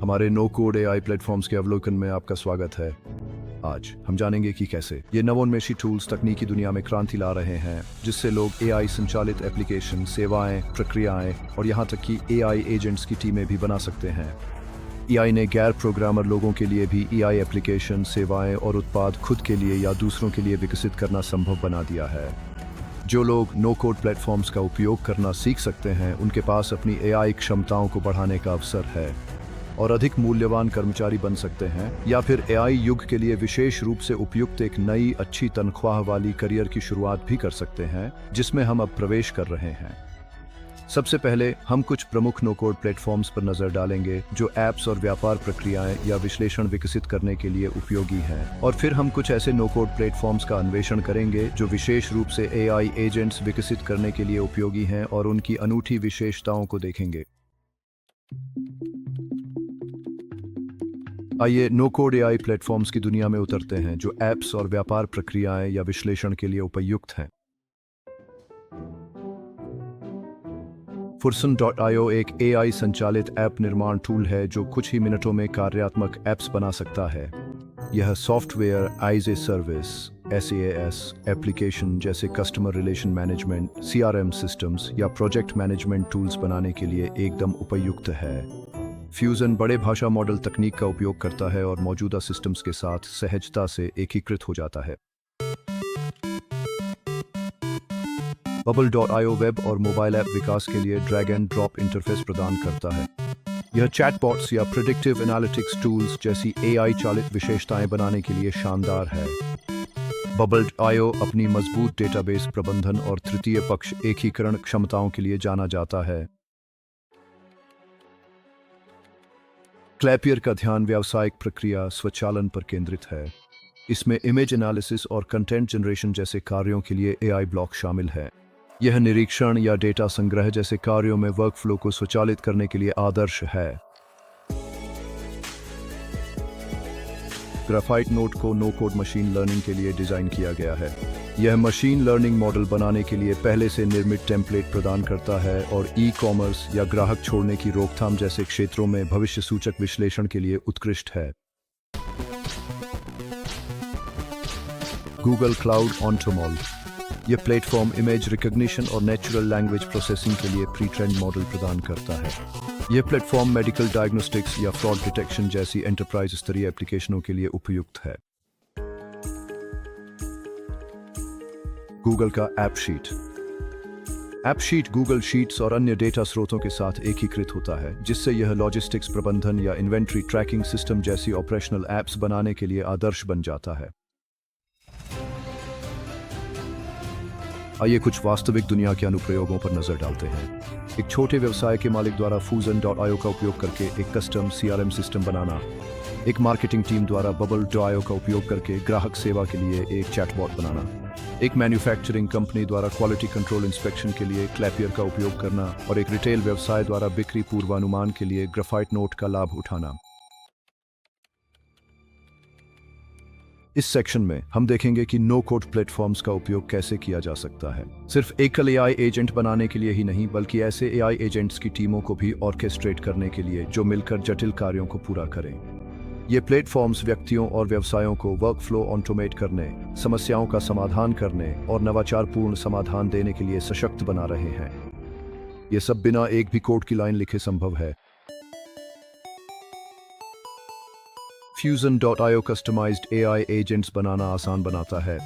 हमारे no code AI platforms के अवलोकन में आपका स्वागत है। आज हम जानेंगे कि कैसे ये नवोन्मेषी टूल्स तकनीकी दुनिया में क्रांति ला रहे हैं, जिससे लोग एआई संचालित एप्लीकेशन, सेवाएं, प्रक्रियाएं और यहाँ तक कि एआई एजेंट्स की टीमें भी बना सकते हैं। एआई ने गैर प्रोग्रामर लोगों के लिए भी एआई एप्लीकेशन, सेवाएं और उत्पाद खुद के लिए या दूसरों के लिए विकसित करना संभव बना दिया है। जो लोग नो कोड प्लेटफॉर्म्स का उपयोग करना सीख सकते हैं, उनके पास अपनी एआई क्षमताओं को बढ़ाने का अवसर है और अधिक मूल्यवान कर्मचारी बन सकते हैं, या फिर एआई युग के लिए विशेष रूप से उपयुक्त एक नई अच्छी तनख्वाह वाली करियर की शुरुआत भी कर सकते हैं, जिसमें हम अब प्रवेश कर रहे हैं। सबसे पहले हम कुछ प्रमुख नो कोड प्लेटफॉर्म्स पर नजर डालेंगे जो ऐप्स और व्यापार प्रक्रियाएं या विश्लेषण विकसित करने के लिए उपयोगी हैं, और फिर हम कुछ ऐसे नो कोड प्लेटफॉर्म्स का अन्वेषण करेंगे जो विशेष रूप से एआई एजेंट्स विकसित करने के लिए उपयोगी हैं और उनकी अनूठी विशेषताओं को देखेंगे। आइए नो कोड एआई प्लेटफॉर्म्स की दुनिया में उतरते हैं जो ऐप्स और व्यापार प्रक्रियाएं या विश्लेषण के लिए उपयुक्त हैं। Furson.io एक एआई संचालित ऐप निर्माण टूल है जो कुछ ही मिनटों में कार्यात्मक ऐप्स बना सकता है। यह software as a service (SaaS) application जैसे customer relation management, CRM systems या प्रोजेक्ट मैनेजमेंट टूल्स बनाने के लिए एकदम उपयुक्त है। फ्यूजन बड़े भाषा मॉडल तकनीक का उपयोग करता है और मौजूदा सिस्टम्स के साथ सहजता से एकीकृत हो जाता है। Bubble.io वेब और मोबाइल ऐप विकास के लिए ड्रैग एंड ड्रॉप इंटरफेस प्रदान करता है। यह चैटबॉट्स या प्रेडिक्टिव एनालिटिक्स टूल्स जैसी एआई चालित विशेषताएं बनाने के लिए शानदार है। Bubble.io अपनी मजबूत डेटाबेस प्रबंधन और तृतीय पक्ष एकीकरण क्षमताओं के लिए जाना जाता है। क्लैपियर का ध्यान व्यावसायिक प्रक्रिया स्वचालन पर केंद्रित है। इसमें इमेज एनालिसिस और कंटेंट जनरेशन जैसे कार्यों के लिए एआई ब्लॉक शामिल है। यह निरीक्षण या डेटा संग्रह जैसे कार्यों में वर्कफ्लो को स्वचालित करने के लिए आदर्श है। ग्राफाइट नोट को नो कोड मशीन लर्निंग के लिए डिजाइन किया गया है। यह मशीन लर्निंग मॉडल बनाने के लिए पहले से निर्मित टेम्पलेट प्रदान करता है और ई-कॉमर्स या ग्राहक छोड़ने की रोकथाम जैसे क्षेत्रों में भविष्य सूचक विश्लेषण के लिए उत्कृष्ट है। गूगल क्लाउड ऑन्टोमॉल यह प्लेटफॉर्म इमेज रिकॉग्निशन और नेचुरल लैंग्वेज प्रोसेसिंग के लिए प्री ट्रेंड मॉडल प्रदान करता है। यह प्लेटफॉर्म मेडिकल डायग्नोस्टिक्स या फ्रॉड डिटेक्शन जैसी एंटरप्राइज स्तरीय एप्लीकेशनों के लिए उपयुक्त है। गूगल का ऐप शीट गूगल शीट्स और अन्य डेटा स्रोतों के साथ एकीकृत होता है, जिससे यह लॉजिस्टिक्स प्रबंधन या इन्वेंट्री ट्रैकिंग सिस्टम जैसी ऑपरेशनल ऐप्स बनाने के लिए आदर्श बन जाता है। आइए कुछ वास्तविक दुनिया के अनुप्रयोगों पर नजर डालते हैं। एक छोटे व्यवसाय के मालिक द्वारा Fusion.io का उपयोग करके एक कस्टम CRM सिस्टम बनाना। एक मार्केटिंग टीम द्वारा Bubble.io का उपयोग करके ग्राहक सेवा के लिए एक चैटबॉट बनाना। एक मैन्युफैक्चरिंग कंपनी द्वारा क्वालिटी कंट्रोल इंस्पेक्शन के लिए क्लैपियर का उपयोग करना, और एक रिटेल व्यवसाय द्वारा बिक्री पूर्वानुमान के लिए ग्राफाइट नोट का लाभ उठाना। इस सेक्शन में हम देखेंगे कि नो कोड प्लेटफॉर्म्स का उपयोग कैसे किया जा सकता है, सिर्फ एकल एआई एजेंट बनाने के लिए ही नहीं, बल्कि ऐसे एआई एजेंट्स की टीमों को भी ऑर्केस्ट्रेट करने के लिए जो मिलकर जटिल कार्यों को पूरा करें। ये प्लेटफॉर्म्स व्यक्तियों और व्यवसायों को वर्कफ्लो ऑटोमेट करने, समस्याओं का समाधान करने और नवाचारपूर्ण समाधान देने के लिए सशक्त बना रहे हैं। ये सब बिना एक भी कोड की लाइन लिखे संभव है। Fusion.io कस्टमाइज्ड एआई एजेंट्स बनाना आसान बनाता है।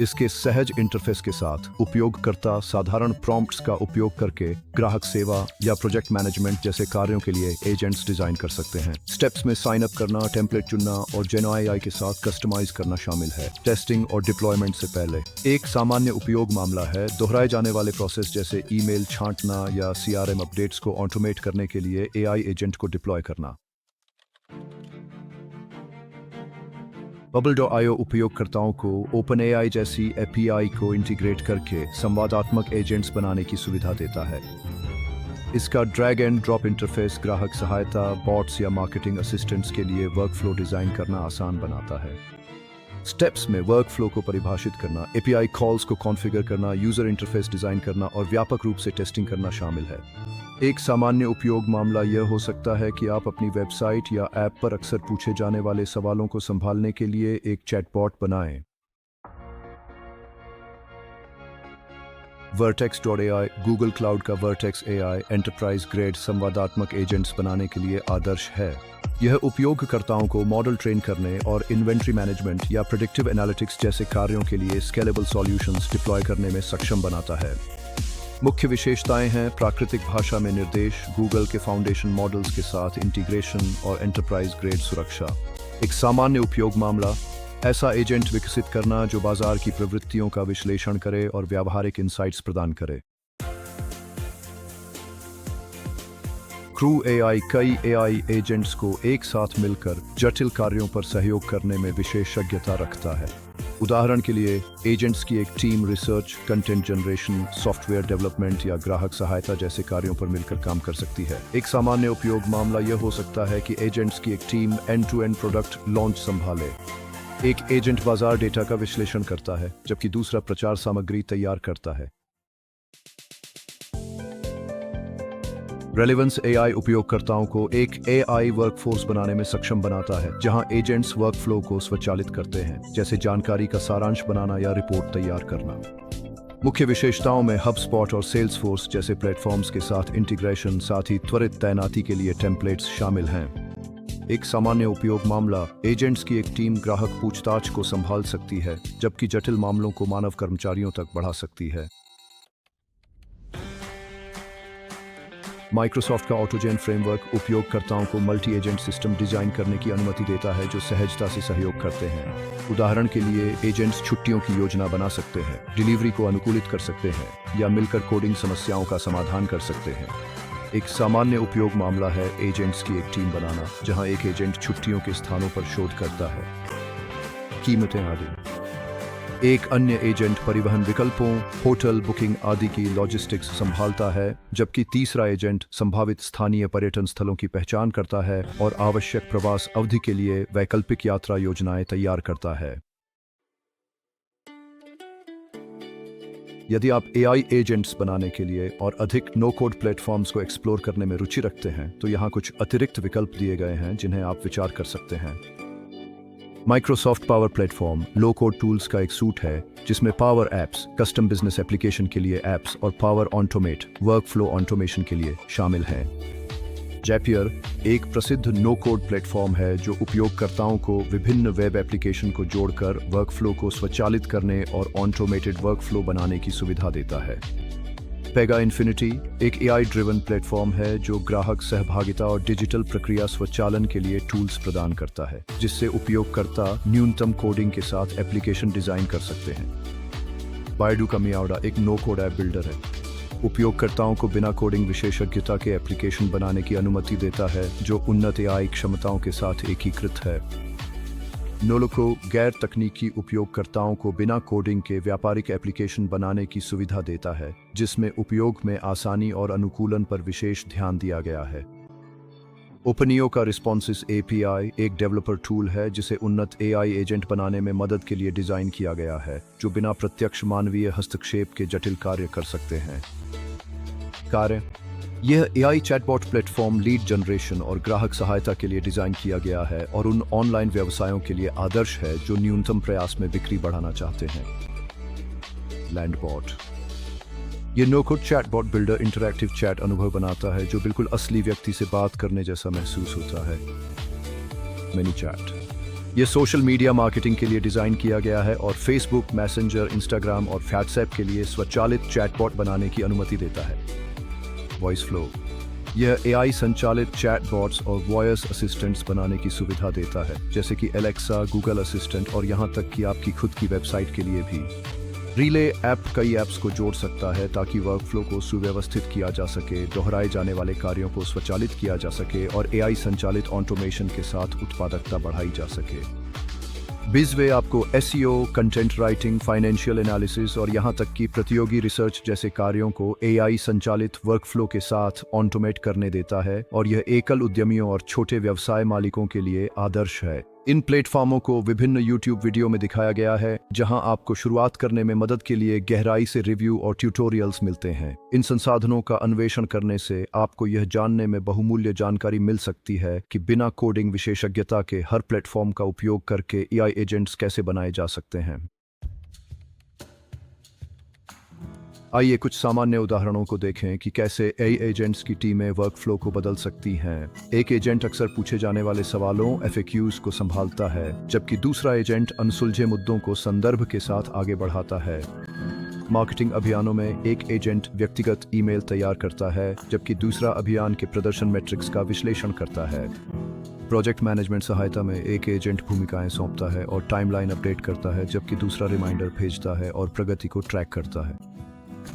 इसके सहज इंटरफेस के साथ उपयोगकर्ता साधारण प्रॉम्प्ट्स का उपयोग करके ग्राहक सेवा या प्रोजेक्ट मैनेजमेंट जैसे कार्यों के लिए एजेंट्स डिजाइन कर सकते हैं। स्टेप्स में साइन अप करना, टेम्पलेट चुनना और GenAI के साथ कस्टमाइज करना शामिल है। टेस्टिंग और डिप्लॉयमेंट से पहले एक सामान्य उपयोग मामला है दोहराए जाने वाले प्रोसेस जैसे ईमेल छांटना या CRM अपडेट्स को ऑटोमेट करने के लिए एआई एजेंट को डिप्लॉय करना। Bubble.io उपयोगकर्ताओं को OpenAI जैसी API को इंटीग्रेट करके संवादात्मक एजेंट्स बनाने की सुविधा देता है। इसका ड्रैग एंड ड्रॉप इंटरफेस ग्राहक सहायता, बॉट्स या मार्केटिंग असिस्टेंट्स के लिए वर्कफ्लो डिजाइन करना आसान बनाता है। स्टेप्स में वर्कफ्लो को परिभाषित करना, API कॉल्स को कॉन्फ़िगर करना, यूजर इंटरफेस डिजाइन करना और व्यापक रूप से टेस्टिंग करना शामिल है। एक सामान्य उपयोग मामला यह हो सकता है कि आप अपनी वेबसाइट या ऐप पर अक्सर पूछे जाने वाले सवालों को संभालने के लिए एक चैटबॉट बनाएं। Vertex.ai गूगल क्लाउड का Vertex AI एंटरप्राइज ग्रेड संवादात्मक एजेंट्स बनाने के लिए आदर्श है। यह उपयोगकर्ताओं को मॉडल ट्रेन करने और इन्वेंट्री मैनेजमेंट या प्रेडिक्टिव एनालिटिक्स जैसे कार्यों के लिए स्केलेबल सॉल्यूशंस डिप्लॉय करने में सक्षम बनाता है। मुख्य विशेषताएं हैं प्राकृतिक भाषा में निर्देश, गूगल के फाउंडेशन मॉडल्स के साथ इंटीग्रेशन और एंटरप्राइज ग्रेड सुरक्षा। एक सामान्य उपयोग मामला, ऐसा एजेंट विकसित करना जो बाजार की प्रवृत्तियों का विश्लेषण करे और व्यावहारिक इनसाइट्स प्रदान करे। क्रू एआई कई एआई एजेंट्स को एक साथ मिलकर जटिल कार्यों पर सहयोग करने में विशेषज्ञता रखता है। उदाहरण के लिए एजेंट्स की एक team research, content generation, software development या ग्राहक सहायता जैसे कार्यों पर मिलकर काम कर सकती है। एक सामान्य उपयोग मामला यह हो सकता है कि एजेंट्स की एक team end to end product launch संभाले। एक एजेंट बाजार डेटा का विश्लेषण करता है जबकि दूसरा प्रचार सामग्री तैयार करता है। रेलेवेंस एआई उपयोगकर्ताओं को एक एआई वर्कफोर्स बनाने में सक्षम बनाता है जहां एजेंट्स वर्कफ्लो को स्वचालित करते हैं, जैसे जानकारी का सारांश बनाना या रिपोर्ट तैयार करना। मुख्य विशेषताओं में हबस्पॉट और सेल्सफोर्स जैसे प्लेटफॉर्म्स के साथ इंटीग्रेशन, साथ ही त्वरित तैनाती के लिए टेम्पलेट्स शामिल हैं। एक सामान्य उपयोग मामला, एजेंट्स की एक टीम ग्राहक पूछताछ को संभाल सकती है जबकि जटिल मामलों को मानव कर्मचारियों तक बढ़ा सकती है। माइक्रोसॉफ्ट का ऑटोजेन फ्रेमवर्क उपयोगकर्ताओं को मल्टी एजेंट सिस्टम डिजाइन करने की अनुमति देता है जो सहजता से सहयोग करते हैं। उदाहरण के लिए एजेंट्स छुट्टियों की योजना बना सकते हैं, डिलीवरी को अनुकूलित कर सकते हैं या मिलकर कोडिंग समस्याओं का समाधान कर सकते हैं। एक सामान्य उपयोग मामला है एजेंट्स की एक टीम बनाना जहां एक एजेंट छुट्टियों के स्थानों पर शोध करता है। कीमतें आदि। एक अन्य एजेंट परिवहन विकल्पों, होटल बुकिंग आदि की लॉजिस्टिक्स संभालता है, जबकि तीसरा एजेंट संभावित स्थानीय पर्यटन स्थलों की पहचान करता है और आवश्यक प्रवास अवधि के लिए वैकल्पिक यात्रा योजनाएं तैयार करता है। यदि आप एआई एजेंट्स बनाने के लिए और अधिक नो कोड प्लेटफॉर्म्स को एक्सप्लोर करने में रुचि रखते हैं तो यहाँ कुछ अतिरिक्त विकल्प दिए गए हैं जिन्हें आप विचार कर सकते हैं। माइक्रोसॉफ्ट पावर प्लेटफॉर्म लो कोड टूल्स का एक सूट है जिसमें power apps, custom business application के लिए एप्स और पावर ऑटोमेट वर्कफ्लो ऑटोमेशन के लिए शामिल हैं। जैपियर एक प्रसिद्ध नो कोड प्लेटफॉर्म है जो उपयोगकर्ताओं को विभिन्न वेब एप्लीकेशन को जोड़कर वर्कफ्लो को स्वचालित करने और ऑटोमेटेड वर्कफ्लो बनाने की सुविधा देता है। पेगा इन्फिनिटी एक एआई ड्रिवन प्लेटफॉर्म है जो ग्राहक सहभागिता और डिजिटल प्रक्रिया स्वचालन के लिए टूल्स प्रदान करता है, जिससे उपयोगकर्ता न्यूनतम कोडिंग के साथ एप्लीकेशन डिजाइन कर सकते हैं। बायडू का मियाओडा एक नो कोड ऐप बिल्डर है। उपयोगकर्ताओं को बिना कोडिंग विशेषज्ञता के एप्लीकेशन बनाने की अनुमति देता है जो उन्नत एआई क्षमताओं के साथ एकीकृत है। नोलोको गैर तकनीकी उपयोगकर्ताओं को बिना कोडिंग के व्यापारिक एप्लीकेशन बनाने की सुविधा देता है, जिसमें उपयोग में आसानी और अनुकूलन पर विशेष ध्यान दिया गया है। ओपनियो का रिस्पॉन्सिस एपीआई एक डेवलपर टूल है जिसे उन्नत एआई एजेंट बनाने में मदद के लिए डिजाइन किया गया है, जो बिना प्रत्यक्ष मानवीय हस्तक्षेप के जटिल कार्य कर सकते हैं। कार्य यह AI chatbot platform lead generation और ग्राहक सहायता के लिए डिजाइन किया गया है और उन ऑनलाइन व्यवसायों के लिए आदर्श है जो न्यूनतम प्रयास में बिक्री बढ़ाना चाहते हैं। लैंडबॉट यह no code chatbot builder interactive chat अनुभव बनाता है जो बिल्कुल असली व्यक्ति से बात करने जैसा महसूस होता है। मिनीचैट यह सोशल मीडिया मार्केटिंग के लिए डिजाइन किया गया है और फेसबुक, मैसेंजर, इंस्टाग्राम और व्हाट्सएप के लिए स्वचालित चैटबॉट बनाने की अनुमति देता है। वॉइस फ्लो यह एआई संचालित चैटबॉट्स और वॉयस असिस्टेंट्स बनाने की सुविधा देता है, जैसे कि एलेक्सा, गूगल असिस्टेंट और यहाँ तक कि आपकी खुद की वेबसाइट के लिए भी। रिले ऐप कई ऐप्स को जोड़ सकता है ताकि वर्कफ्लो को सुव्यवस्थित किया जा सके, दोहराए जाने वाले कार्यों को स्वचालित किया जा सके और एआई संचालित ऑटोमेशन के साथ उत्पादकता बढ़ाई जा सके। बिजवे आपको SEO, content writing, financial analysis और यहाँ तक कि प्रतियोगी रिसर्च जैसे कार्यों को एआई संचालित वर्कफ्लो के साथ ऑटोमेट करने देता है और यह एकल उद्यमियों और छोटे व्यवसाय मालिकों के लिए आदर्श है। इन प्लेटफॉर्मों को विभिन्न YouTube वीडियो में दिखाया गया है, जहां आपको शुरुआत करने में मदद के लिए गहराई से रिव्यू और ट्यूटोरियल्स मिलते हैं। इन संसाधनों का अन्वेषण करने से आपको यह जानने में बहुमूल्य जानकारी मिल सकती है कि बिना कोडिंग विशेषज्ञता के हर प्लेटफॉर्म का उपयोग करके AI एजेंट्स कैसे बनाए जा सकते हैं। आइए कुछ सामान्य उदाहरणों को देखें कि कैसे AI एजेंट्स की टीमें वर्कफ्लो को बदल सकती हैं। एक एजेंट अक्सर पूछे जाने वाले सवालों FAQs को संभालता है, जबकि दूसरा एजेंट अनसुलझे मुद्दों को संदर्भ के साथ आगे बढ़ाता है। मार्केटिंग अभियानों में एक एजेंट व्यक्तिगत ईमेल तैयार करता है, जबकि दूसरा अभियान के प्रदर्शन मैट्रिक्स का विश्लेषण करता है। प्रोजेक्ट मैनेजमेंट सहायता में एक एजेंट भूमिकाएं सौंपता है और टाइमलाइन अपडेट करता है, जबकि दूसरा रिमाइंडर भेजता है और प्रगति को ट्रैक करता है।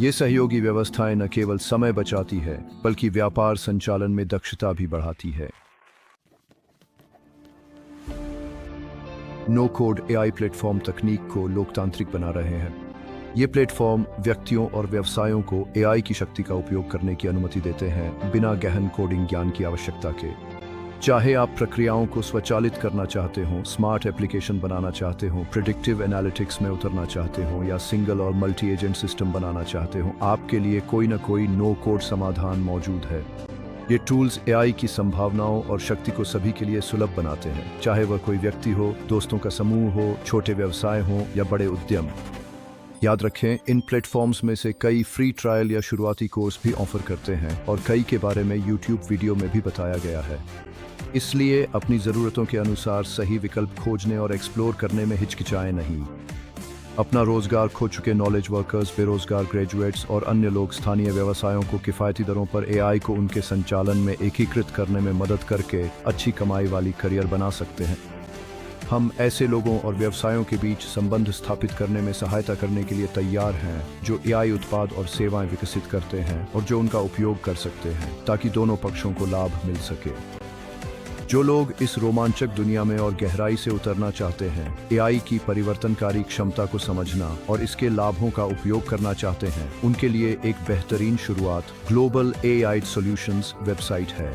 ये सहयोगी व्यवस्थाएं न केवल समय बचाती है, बल्कि व्यापार संचालन में दक्षता भी बढ़ाती है। नो कोड AI प्लेटफॉर्म तकनीक को लोकतांत्रिक बना रहे हैं। ये प्लेटफॉर्म व्यक्तियों और व्यवसायों को AI की शक्ति का उपयोग करने की अनुमति देते हैं, बिना गहन कोडिंग ज्ञान की आवश्यकता के। चाहे आप प्रक्रियाओं को स्वचालित करना चाहते हो, स्मार्ट एप्लीकेशन बनाना चाहते हो, प्रिडिक्टिव एनालिटिक्स में उतरना चाहते हो या सिंगल और मल्टी एजेंट सिस्टम बनाना चाहते हो, आपके लिए कोई न कोई नो कोड समाधान मौजूद है। ये टूल्स AI की संभावनाओं और शक्ति को सभी के लिए सुलभ बनाते हैं, चाहे वह कोई व्यक्ति हो, दोस्तों का समूह हो, छोटे व्यवसाय हो या बड़े उद्यम। याद रखें, इन प्लेटफॉर्म्स में से कई फ्री ट्रायल या शुरुआती कोर्स भी ऑफर करते हैं और कई के बारे में YouTube वीडियो में भी बताया गया है। इसलिए अपनी ज़रूरतों के अनुसार सही विकल्प खोजने और एक्सप्लोर करने में हिचकिचाएं नहीं। अपना रोजगार खो चुके नॉलेज वर्कर्स, बेरोजगार ग्रेजुएट्स और अन्य लोग स्थानीय व्यवसायों को किफ़ायती दरों पर AI को उनके संचालन में एकीकृत करने में मदद करके अच्छी कमाई वाली करियर बना सकते हैं। हम ऐसे लोगों और व्यवसायों के बीच संबंध स्थापित करने में सहायता करने के लिए तैयार हैं, जो AI उत्पाद और सेवाएं विकसित करते हैं और जो उनका उपयोग कर सकते हैं, ताकि दोनों पक्षों को लाभ मिल सके। जो लोग इस रोमांचक दुनिया में और गहराई से उतरना चाहते हैं, AI की परिवर्तनकारी क्षमता को समझना और इसके लाभों का उपयोग करना चाहते हैं, उनके लिए एक बेहतरीन शुरुआत ग्लोबल AI सॉल्यूशंस वेबसाइट है।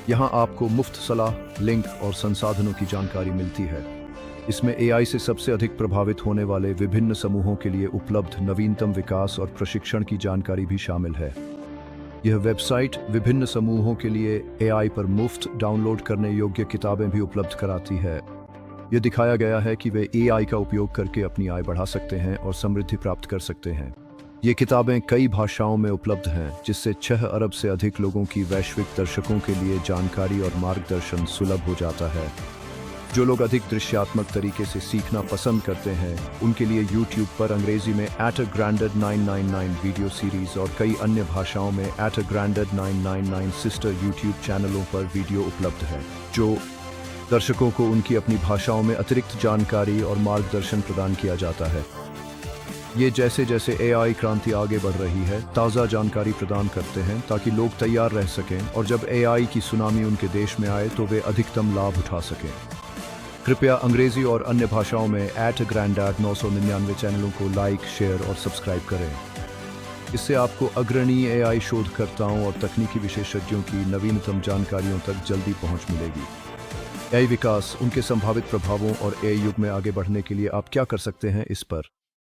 यहाँ आपको मुफ्त सलाह, लिंक और संसाधनों की जानकारी मिलती है। इसमें AI से सबसे अधिक प्रभावित होने वाले विभिन्न समूहों के लिए उपलब्ध नवीनतम विकास और प्रशिक्षण की जानकारी भी शामिल है। यह वेबसाइट विभिन्न समूहों के लिए AI पर मुफ्त डाउनलोड करने योग्य किताबें भी उपलब्ध कराती है। यह दिखाया गया है कि वे AI का उपयोग करके अपनी आय बढ़ा सकते हैं और समृद्धि प्राप्त कर सकते हैं। ये किताबें कई भाषाओं में उपलब्ध हैं, जिससे 6 अरब से अधिक लोगों की वैश्विक दर्शकों के लिए जानकारी और मार्गदर्शन सुलभ हो जाता है। जो लोग अधिक दृश्यात्मक तरीके से सीखना पसंद करते हैं, उनके लिए YouTube पर अंग्रेजी में At a Granted 999 video series और कई अन्य भाषाओं में At a Granted 999 sister YouTube चैनलों पर वीडियो उपलब्ध है, जो दर्शकों को उनकी अपनी भाषाओं में अतिरिक्त जानकारी और मार्गदर्शन प्रदान किया जाता है। ये जैसे जैसे AI क्रांति आगे बढ़ रही है, ताज़ा जानकारी प्रदान करते हैं ताकि लोग तैयार रह सकें और जब AI की सुनामी उनके देश में आए तो वे अधिकतम लाभ उठा सकें। कृपया अंग्रेजी और अन्य भाषाओं में At a Granddad 999 चैनलों को लाइक, शेयर और सब्सक्राइब करें। इससे आपको अग्रणी AI शोधकर्ताओं और तकनीकी विशेषज्ञों की नवीनतम जानकारियों तक जल्दी पहुंच मिलेगी। AI विकास, उनके संभावित प्रभावों और AI युग में आगे बढ़ने के लिए आप क्या कर सकते हैं, इस पर